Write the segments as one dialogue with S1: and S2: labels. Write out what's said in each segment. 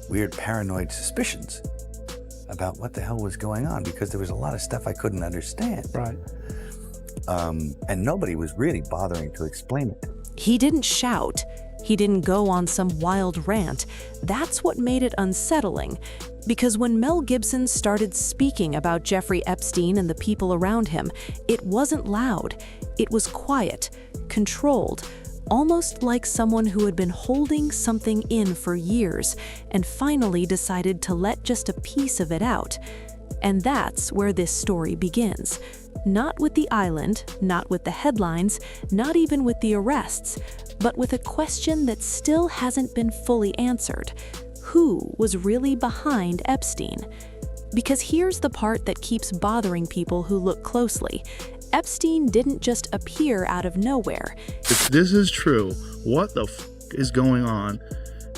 S1: weird paranoid suspicions about what the hell was going on, because there was a lot of stuff I couldn't understand.
S2: Right.
S1: And nobody was really bothering to explain it.
S3: He didn't shout. He didn't go on some wild rant. That's what made it unsettling. Because when Mel Gibson started speaking about Jeffrey Epstein and the people around him, it wasn't loud. It was quiet, controlled, almost like someone who had been holding something in for years and finally decided to let just a piece of it out. And that's where this story begins. Not with the island, not with the headlines, not even with the arrests, but with a question that still hasn't been fully answered. Who was really behind Epstein? Because here's the part that keeps bothering people who look closely. Epstein didn't just appear out of nowhere.
S2: If this is true, what the is going on?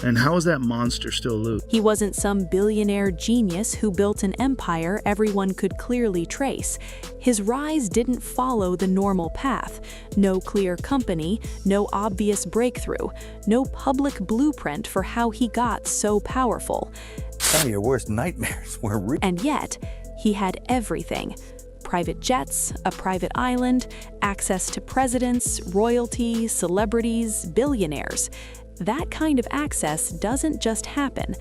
S2: And how is that monster still loose?
S3: He wasn't some billionaire genius who built an empire everyone could clearly trace. His rise didn't follow the normal path. No clear company, no obvious breakthrough, no public blueprint for how he got so powerful.
S1: Some of your worst nightmares were real.
S3: And yet, he had everything. Private jets, a private island, access to presidents, royalty, celebrities, billionaires. That kind of access doesn't just happen.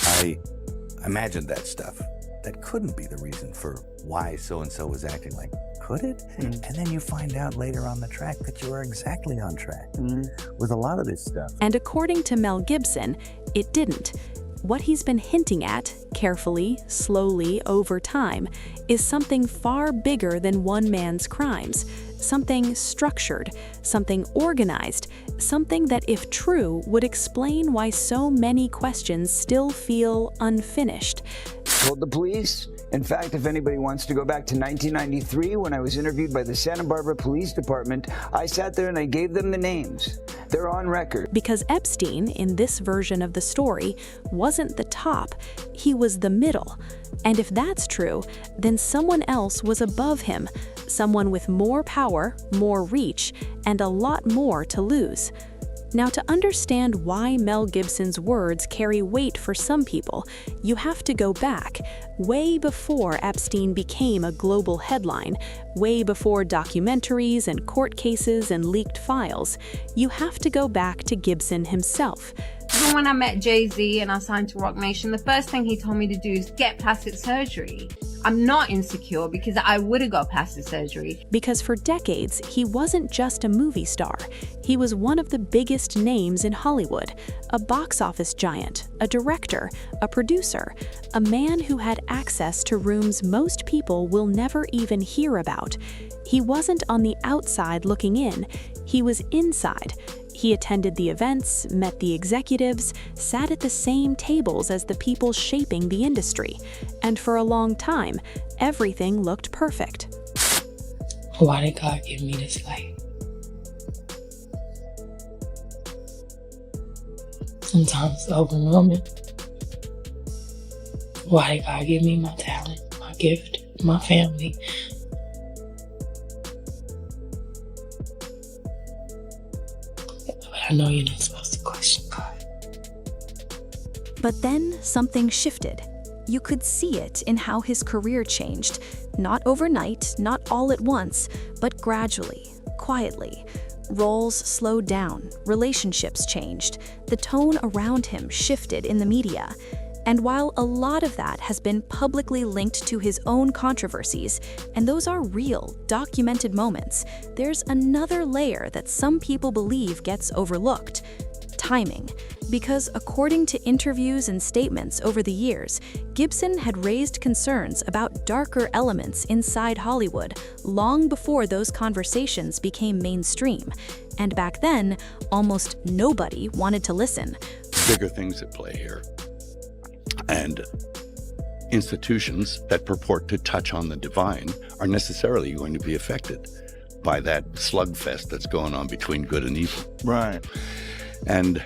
S1: I imagined that stuff. That couldn't be the reason for why so-and-so was acting like, could it? And then you find out later on the track that you were exactly on track with a lot of this stuff.
S3: And according to Mel Gibson, it didn't. What he's been hinting at, carefully, slowly, over time, is something far bigger than one man's crimes. Something structured, something organized, something that, if true, would explain why so many questions still feel unfinished.
S4: Told the police. In fact, if anybody wants to go back to 1993 when I was interviewed by the Santa Barbara Police Department, I sat there and I gave them the names. They're on record.
S3: Because Epstein, in this version of the story, wasn't the top, he was the middle. And if that's true, then someone else was above him, someone with more power, more reach, and a lot more to lose. Now, to understand why Mel Gibson's words carry weight for some people, you have to go back, way before Epstein became a global headline, way before documentaries and court cases and leaked files. You have to go back to Gibson himself.
S5: Even when I met Jay-Z and I signed to Rock Nation, the first thing he told me to do is get plastic surgery. I'm not insecure because I would have got plastic surgery.
S3: Because for decades, he wasn't just a movie star. He was one of the biggest names in Hollywood, a box office giant, a director, a producer, a man who had access to rooms most people will never even hear about. He wasn't on the outside looking in, he was inside. He attended the events, met the executives, sat at the same tables as the people shaping the industry. And for a long time, everything looked perfect.
S6: Why did God give me this life? Sometimes it's overwhelming. Why did God give me my talent, my gift, my family? I know you're not supposed to question God.
S7: But then something shifted. You could see it in how his career changed. Not overnight, not all at once, but gradually, quietly. Roles slowed down, relationships changed, the tone around him shifted in the media. And while a lot of that has been publicly linked to his own controversies, and those are real, documented moments, there's another layer that some people believe gets overlooked: timing. Because according to interviews and statements over the years, Gibson had raised concerns about darker elements inside Hollywood long before those conversations became mainstream. And back then, almost nobody wanted to listen.
S8: Bigger things at play here. And institutions that purport to touch on the divine are necessarily going to be affected by that slugfest that's going on between good and evil.
S2: Right.
S8: And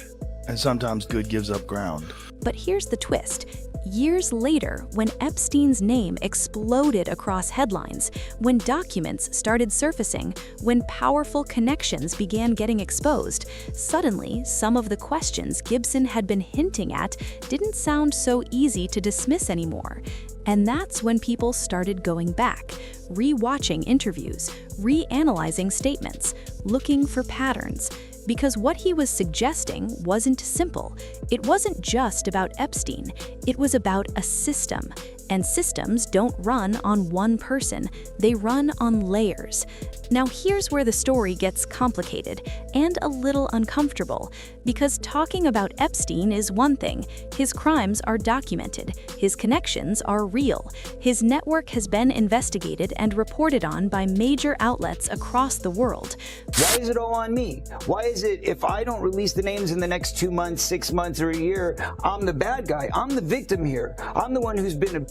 S2: sometimes good gives up ground.
S3: But here's the twist.
S7: Years later, when Epstein's name exploded across headlines, when documents started surfacing, when powerful connections began getting exposed, suddenly some of the questions Gibson had been hinting at didn't sound so easy to dismiss anymore. And that's when people started going back, re-watching interviews, reanalyzing statements, looking for patterns. Because what he was suggesting wasn't simple. It wasn't just about Epstein. It was about a system. And systems don't run on one person. They run on layers. Now here's where the story gets complicated and a little uncomfortable, because talking about Epstein is one thing. His crimes are documented. His connections are real. His network has been investigated and reported on by major outlets across the world.
S4: Why is it all on me? Why is it if I don't release the names in the next 2 months, 6 months, or a year, I'm the bad guy? I'm the victim here. I'm the one who's been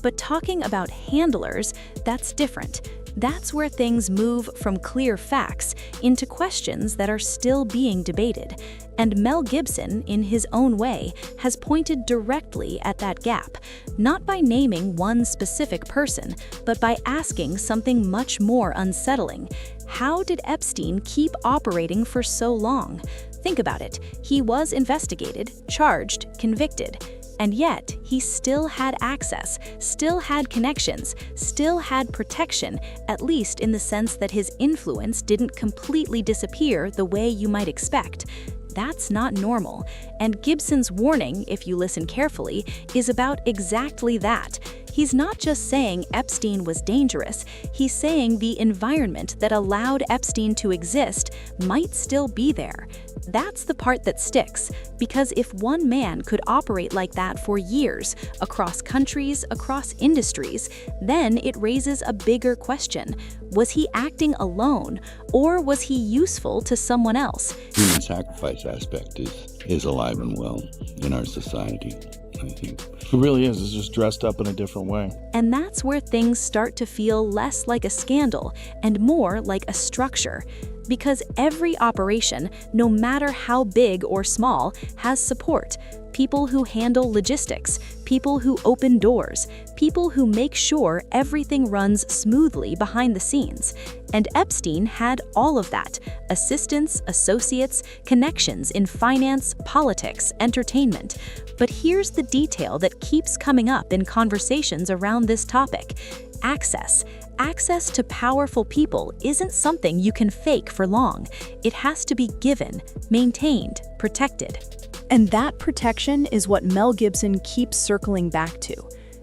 S7: But talking about handlers, that's different. That's where things move from clear facts into questions that are still being debated. And Mel Gibson, in his own way, has pointed directly at that gap, not by naming one specific person, but by asking something much more unsettling. How did Epstein keep operating for so long? Think about it. He was investigated, charged, convicted. And yet, he still had access, still had connections, still had protection, at least in the sense that his influence didn't completely disappear the way you might expect. That's not normal. And Gibson's warning, if you listen carefully, is about exactly that. He's not just saying Epstein was dangerous, he's saying the environment that allowed Epstein to exist might still be there. That's the part that sticks, because if one man could operate like that for years, across countries, across industries, then it raises a bigger question. Was he acting alone, or was he useful to someone else?
S8: Human sacrifice aspect is alive and well in our society, I think.
S2: It really is. It's just dressed up in a different way.
S7: And that's where things start to feel less like a scandal and more like a structure. Because every operation, no matter how big or small, has support. People who handle logistics, people who open doors, people who make sure everything runs smoothly behind the scenes. And Epstein had all of that: assistants, associates, connections in finance, politics, entertainment. But here's the detail that keeps coming up in conversations around this topic: access. Access to powerful people isn't something you can fake for long. It has to be given, maintained, protected.
S3: And that protection is what Mel Gibson keeps circling back to.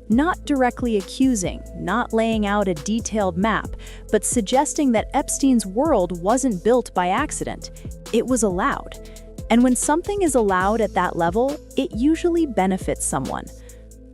S3: Not directly accusing, not laying out a detailed map, but suggesting that Epstein's world wasn't built by accident. It was allowed. And when something is allowed at that level, it usually benefits someone.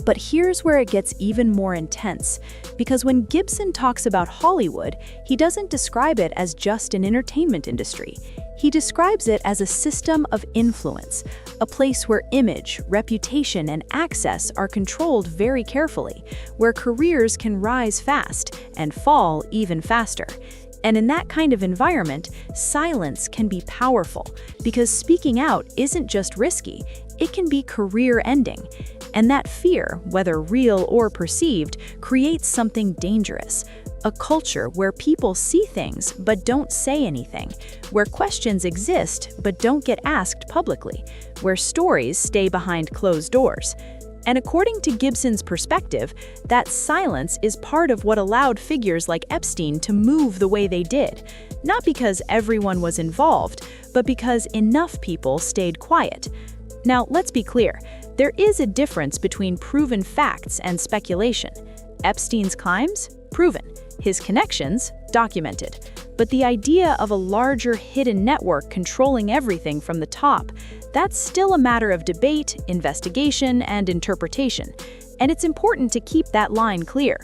S3: But here's where it gets even more intense, because when Gibson talks about Hollywood, he doesn't describe it as just an entertainment industry. He describes it as a system of influence, a place where image, reputation, and access are controlled very carefully, where careers can rise fast and fall even faster. And in that kind of environment, silence can be powerful, because speaking out isn't just risky, it can be career-ending. And that fear, whether real or perceived, creates something dangerous. A culture where people see things but don't say anything, where questions exist but don't get asked publicly, where stories stay behind closed doors. And according to Gibson's perspective, that silence is part of what allowed figures like Epstein to move the way they did. Not because everyone was involved, but because enough people stayed quiet. Now, let's be clear. There is a difference between proven facts and speculation. Epstein's crimes? Proven. His connections? Documented. But the idea of a larger hidden network controlling everything from the top, that's still a matter of debate, investigation, and interpretation. And it's important to keep that line clear.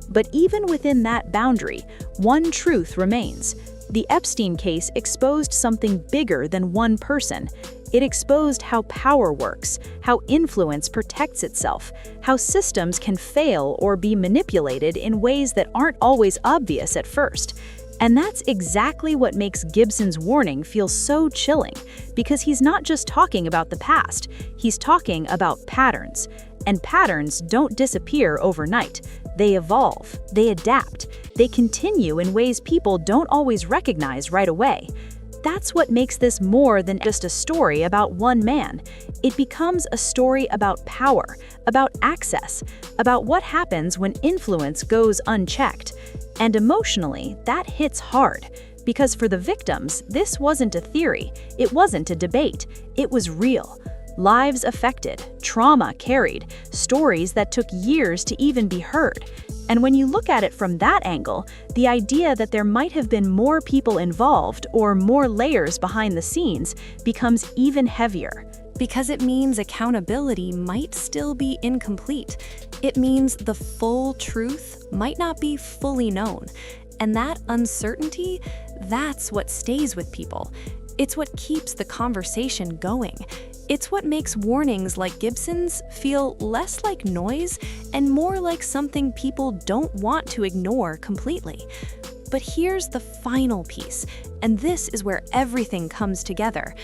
S3: But even within that boundary, one truth remains. The Epstein case exposed something bigger than one person. It exposed how power works, how influence protects itself, how systems can fail or be manipulated in ways that aren't always obvious at first. And that's exactly what makes Gibson's warning feel so chilling, because he's not just talking about the past, he's talking about patterns.
S9: And patterns don't disappear overnight. They evolve, they adapt, they continue in ways people don't always recognize right away. That's what makes this more than just a story about one man. It becomes a story about power, about access, about what happens when influence goes unchecked. And emotionally, that hits hard. Because for the victims, this wasn't a theory, it wasn't a debate, it was real. Lives affected, trauma carried, stories that took years to even be heard. And when you look at it from that angle, the idea that there might have been more people involved or more layers behind the scenes becomes even heavier.
S3: Because it means accountability might still be incomplete. It means the full truth might not be fully known. And that uncertainty, that's what stays with people. It's what keeps the conversation going. It's what makes warnings like Gibson's feel less like noise and more like something people don't want to ignore completely. But here's the final piece, and this is where everything comes together.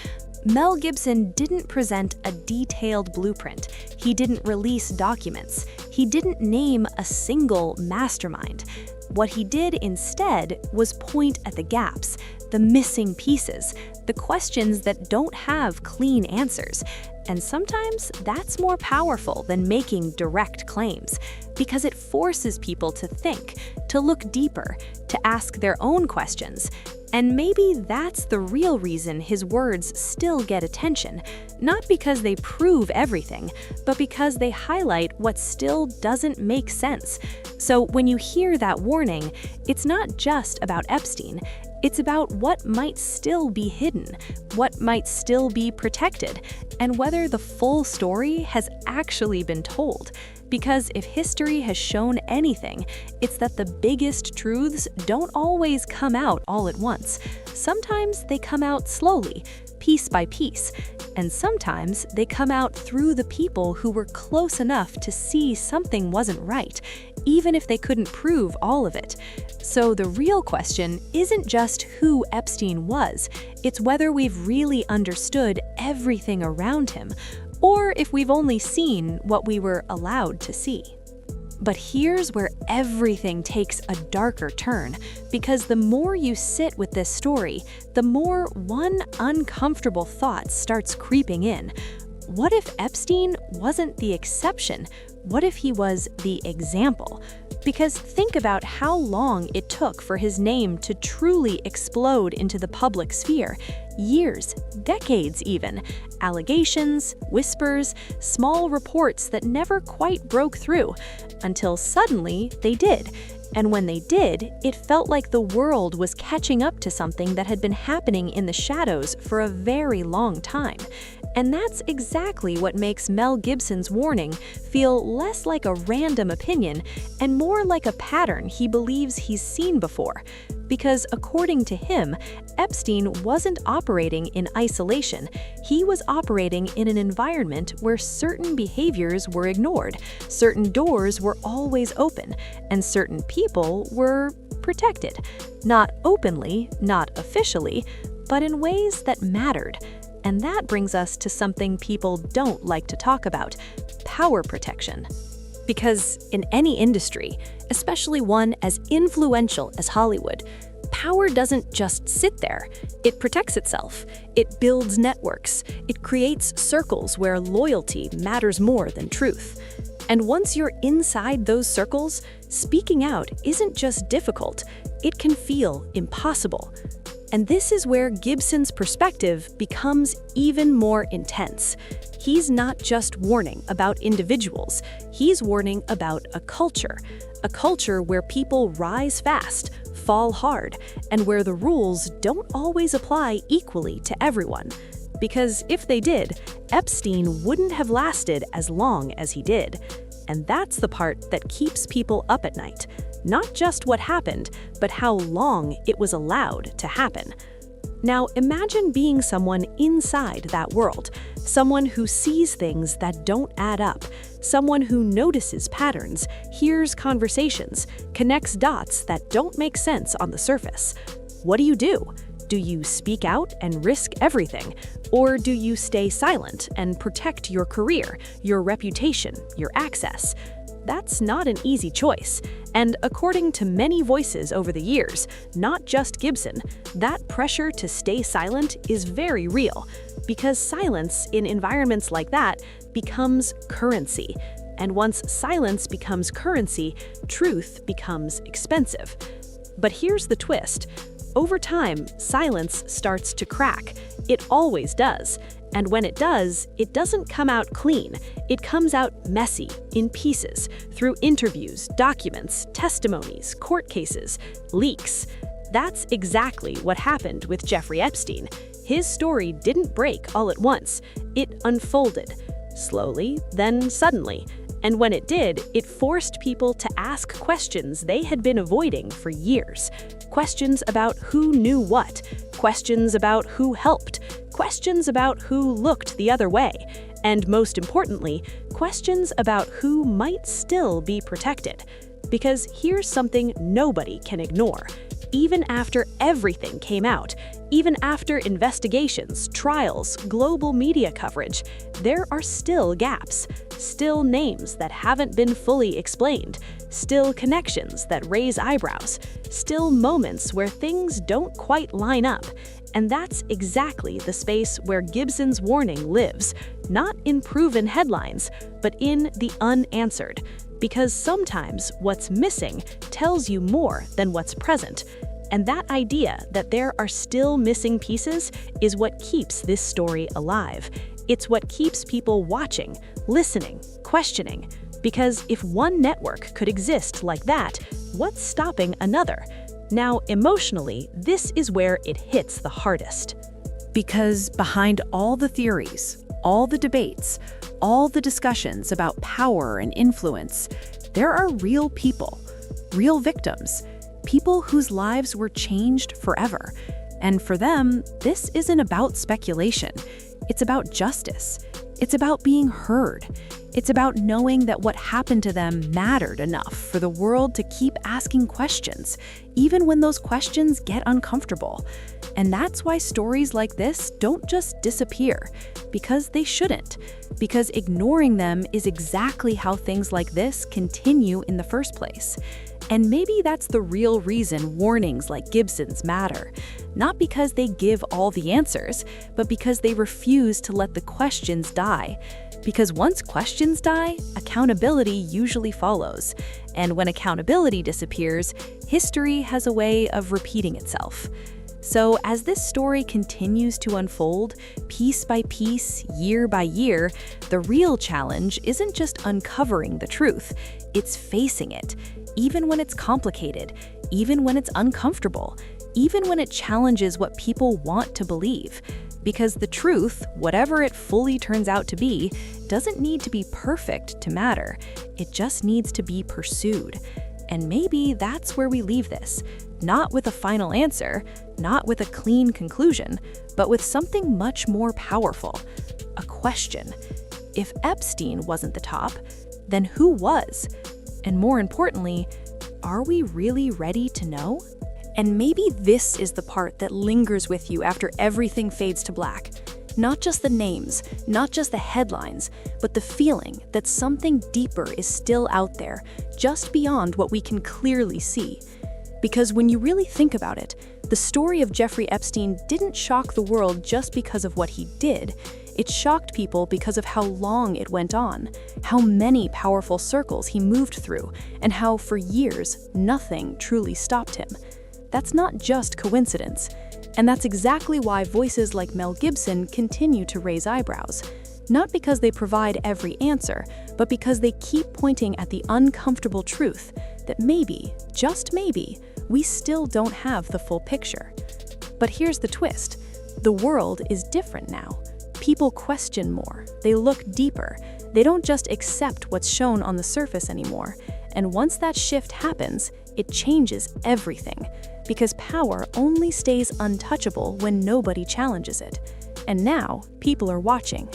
S3: Mel Gibson didn't present a detailed blueprint. He didn't release documents. He didn't name a single mastermind. What he did instead was point at the gaps, the missing pieces, the questions that don't have clean answers. And sometimes that's more powerful than making direct claims, because it forces people to think, to look deeper, to ask their own questions. And maybe that's the real reason his words still get attention, not because they prove everything, but because they highlight what still doesn't make sense. So when you hear that warning, it's not just about Epstein. It's about what might still be hidden, what might still be protected, and whether the full story has actually been told. Because if history has shown anything, it's that the biggest truths don't always come out all at once. Sometimes they come out slowly, piece by piece, and sometimes they come out through the people who were close enough to see something wasn't right, even if they couldn't prove all of it. So the real question isn't just who Epstein was, it's whether we've really understood everything around him, or if we've only seen what we were allowed to see. But here's where everything takes a darker turn, because the more you sit with this story, the more one uncomfortable thought starts creeping in. What if Epstein wasn't the exception? What if he was the example? Because think about how long it took for his name to truly explode into the public sphere. Years, decades even. Allegations, whispers, small reports that never quite broke through, until suddenly they did. And when they did, it felt like the world was catching up to something that had been happening in the shadows for a very long time. And that's exactly what makes Mel Gibson's warning feel less like a random opinion and more like a pattern he believes he's seen before. Because according to him, Epstein wasn't operating in isolation. He was operating in an environment where certain behaviors were ignored, certain doors were always open, and certain people were protected. Not openly, not officially, but in ways that mattered. And that brings us to something people don't like to talk about: power protection. Because in any industry, especially one as influential as Hollywood, power doesn't just sit there. It protects itself. It builds networks. It creates circles where loyalty matters more than truth. And once you're inside those circles, speaking out isn't just difficult, it can feel impossible. And this is where Gibson's perspective becomes even more intense. He's not just warning about individuals, he's warning about a culture where people rise fast, fall hard, and where the rules don't always apply equally to everyone. Because if they did, Epstein wouldn't have lasted as long as he did. And that's the part that keeps people up at night. Not just what happened, but how long it was allowed to happen. Now imagine being someone inside that world, someone who sees things that don't add up, someone who notices patterns, hears conversations, connects dots that don't make sense on the surface. What do?
S9: Do you speak out and risk everything? Or do you stay silent and protect your career, your reputation, your access? That's not an easy choice. And according to many voices over the years, not just Gibson, that pressure to stay silent is very real, because silence in environments like that becomes currency. And once silence becomes currency, truth becomes expensive. But here's the twist. Over time, silence starts to crack. It always does. And when it does, it doesn't come out clean. It comes out messy, in pieces, through interviews, documents, testimonies, court cases, leaks. That's exactly what happened with Jeffrey Epstein. His story didn't break all at once. It unfolded. Slowly, then suddenly. And when it did, it forced people to ask questions they had been avoiding for years. Questions about who knew what, questions about who helped, questions about who looked the other way, and most importantly, questions about who might still be protected. Because here's something nobody can ignore. Even after everything came out, even after investigations, trials, global media coverage, there are still gaps, still names that haven't been fully explained, still connections that raise eyebrows, still moments where things don't quite line up. And that's exactly the space where Gibson's warning lives, not in proven headlines, but in the unanswered. Because sometimes what's missing tells you more than what's present. And that idea that there are still missing pieces is what keeps this story alive. It's what keeps people watching, listening, questioning. Because if one network could exist like that, what's stopping another? Now, emotionally, this is where it hits the hardest.
S3: Because behind all the theories, all the debates, all the discussions about power and influence, there are real people, real victims, people whose lives were changed forever. And for them, this isn't about speculation. It's about justice. It's about being heard. It's about knowing that what happened to them mattered enough for the world to keep asking questions, even when those questions get uncomfortable. And that's why stories like this don't just disappear, because they shouldn't. Because ignoring them is exactly how things like this continue in the first place. And maybe that's the real reason warnings like Gibson's matter. Not because they give all the answers, but because they refuse to let the questions die. Because once questions die, accountability usually follows. And when accountability disappears, history has a way of repeating itself. So as this story continues to unfold, piece by piece, year by year, the real challenge isn't just uncovering the truth, it's facing it. Even when it's complicated, even when it's uncomfortable, even when it challenges what people want to believe. Because the truth, whatever it fully turns out to be, doesn't need to be perfect to matter. It just needs to be pursued. And maybe that's where we leave this. Not with a final answer, not with a clean conclusion, but with something much more powerful. A question. If Epstein wasn't the top, then who was? And more importantly, are we really ready to know? And maybe this is the part that lingers with you after everything fades to black. Not just the names, not just the headlines, but the feeling that something deeper is still out there, just beyond what we can clearly see. Because when you really think about it, the story of Jeffrey Epstein didn't shock the world just because of what he did. It shocked people because of how long it went on, how many powerful circles he moved through, and how for years, nothing truly stopped him. That's not just coincidence. And that's exactly why voices like Mel Gibson continue to raise eyebrows. Not because they provide every answer, but because they keep pointing at the uncomfortable truth that maybe, just maybe, we still don't have the full picture. But here's the twist. The world is different now. People question more. They look deeper. They don't just accept what's shown on the surface anymore. And once that shift happens, it changes everything. Because power only stays untouchable when nobody challenges it. And now, people are watching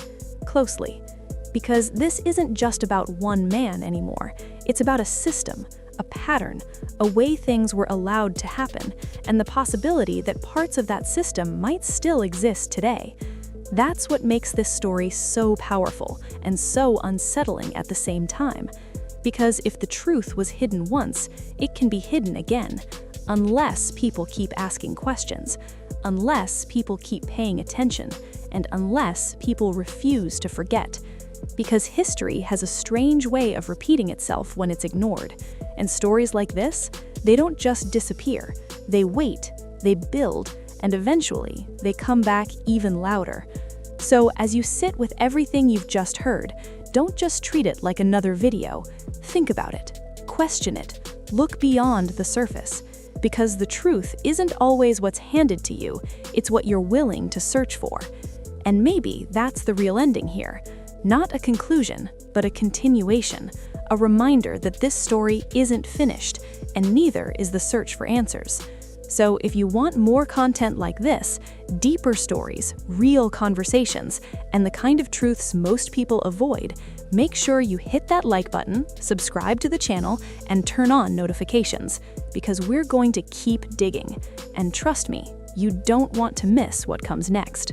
S3: closely. Because this isn't just about one man anymore. It's about a system,
S7: a pattern, a way things were allowed to happen, and the possibility that parts of that system might still exist today. That's what makes this story so powerful and so unsettling at the same time. Because if the truth was hidden once, it can be hidden again, unless people keep asking questions, unless people keep paying attention, and unless people refuse to forget. Because history has a strange way of repeating itself when it's ignored. And stories like this, they don't just disappear. They wait, they build, and eventually, they come back even louder. So as you sit with everything you've just heard, don't just treat it like another video. Think about it, question it, look beyond the surface. Because the truth isn't always what's handed to you, it's what you're willing to search for. And maybe that's the real ending here. Not a conclusion, but a continuation, a reminder that this story isn't finished, and neither is the search for answers. So if you want more content like this, deeper stories, real conversations, and the kind of truths most people avoid, make sure you hit that like button, subscribe to the channel, and turn on notifications, because we're going to keep digging. And trust me, you don't want to miss what comes next.